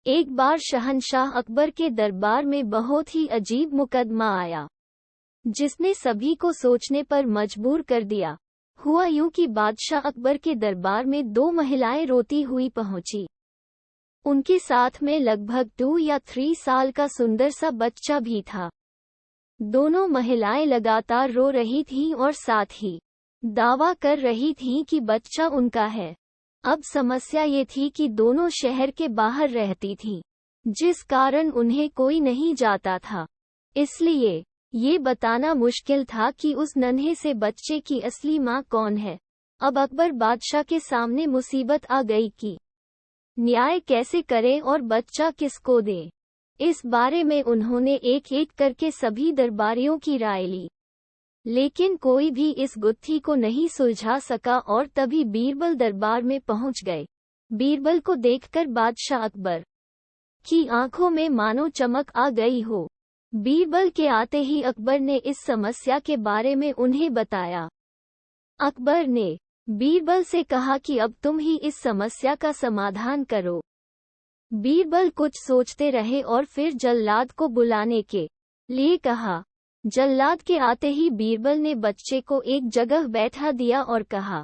एक बार शहंशाह अकबर के दरबार में बहुत ही अजीब मुकदमा आया, जिसने सभी को सोचने पर मजबूर कर दिया। हुआ यूं कि बादशाह अकबर के दरबार में दो महिलाएं रोती हुई पहुंची। उनके साथ में लगभग 2 या 3 साल का सुंदर सा बच्चा भी था। दोनों महिलाएं लगातार रो रही थीं और साथ ही दावा कर रही थीं कि बच्चा उनका है। अब समस्या ये थी कि दोनों शहर के बाहर रहती थीं, जिस कारण उन्हें कोई नहीं जाता था। इसलिए ये बताना मुश्किल था कि उस नन्हे से बच्चे की असली माँ कौन है। अब अकबर बादशाह के सामने मुसीबत आ गई कि न्याय कैसे करें और बच्चा किसको दें। इस बारे में उन्होंने एक एक करके सभी दरबारियों की राय ली, लेकिन कोई भी इस गुत्थी को नहीं सुलझा सका और तभी बीरबल दरबार में पहुंच गए। बीरबल को देखकर बादशाह अकबर की आंखों में मानो चमक आ गई हो। बीरबल के आते ही अकबर ने इस समस्या के बारे में उन्हें बताया। अकबर ने बीरबल से कहा कि अब तुम ही इस समस्या का समाधान करो। बीरबल कुछ सोचते रहे और फिर जल्लाद को बुलाने के लिए कहा। जल्लाद के आते ही बीरबल ने बच्चे को एक जगह बैठा दिया और कहा,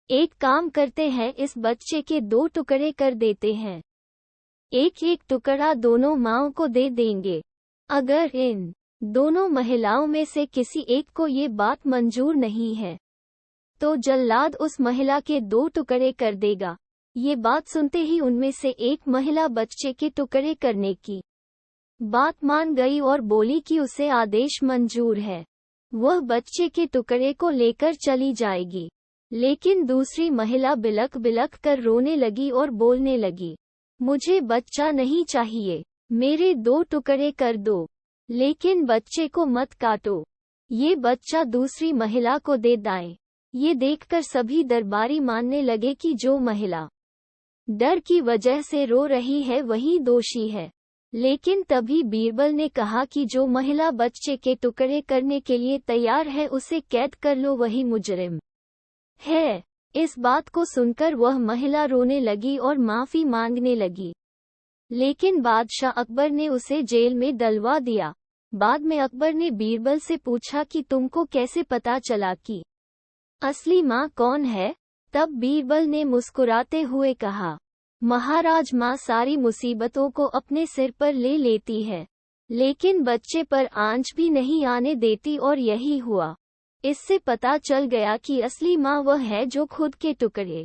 एक काम करते हैं, इस बच्चे के 2 टुकड़े कर देते हैं। एक एक टुकड़ा दोनों माँओं को दे देंगे। अगर इन दोनों महिलाओं में से किसी एक को ये बात मंजूर नहीं है, तो जल्लाद उस महिला के 2 टुकड़े कर देगा। ये बात सुनते ही उनमें से एक महिला बच्चे के टुकड़े करने की बात मान गई और बोली कि उसे आदेश मंजूर है, वह बच्चे के टुकड़े को लेकर चली जाएगी। लेकिन दूसरी महिला बिलख बिलख कर रोने लगी और बोलने लगी, मुझे बच्चा नहीं चाहिए, मेरे 2 टुकड़े कर दो, लेकिन बच्चे को मत काटो, ये बच्चा दूसरी महिला को दे दाएं। ये देखकर सभी दरबारी मानने लगे कि जो महिला डर की वजह से रो रही है वही दोषी है। लेकिन तभी बीरबल ने कहा कि जो महिला बच्चे के टुकड़े करने के लिए तैयार है उसे कैद कर लो, वही मुजरिम है। इस बात को सुनकर वह महिला रोने लगी और माफी मांगने लगी, लेकिन बादशाह अकबर ने उसे जेल में डलवा दिया। बाद में अकबर ने बीरबल से पूछा कि तुमको कैसे पता चला कि असली माँ कौन है? तब बीरबल ने मुस्कुराते हुए कहा, महाराज, माँ सारी मुसीबतों को अपने सिर पर ले लेती है, लेकिन बच्चे पर आंच भी नहीं आने देती, और यही हुआ। इससे पता चल गया कि असली माँ वह है जो खुद के टुकड़े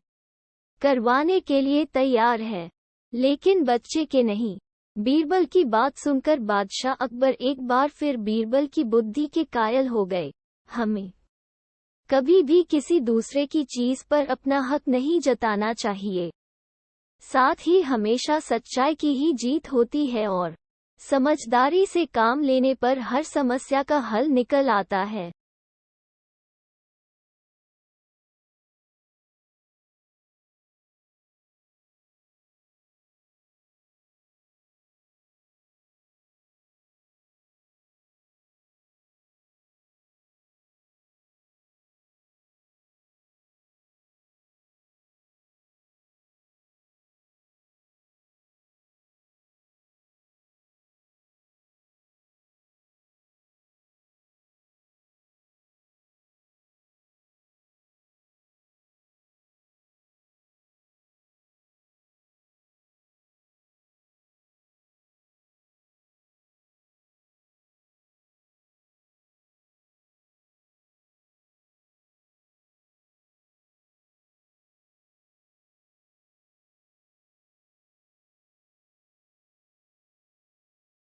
करवाने के लिए तैयार है, लेकिन बच्चे के नहीं। बीरबल की बात सुनकर बादशाह अकबर एक बार फिर बीरबल की बुद्धि के कायल हो गए। हमें कभी भी किसी दूसरे की चीज पर अपना हक नहीं जताना चाहिए। साथ ही हमेशा सच्चाई की ही जीत होती है और समझदारी से काम लेने पर हर समस्या का हल निकल आता है।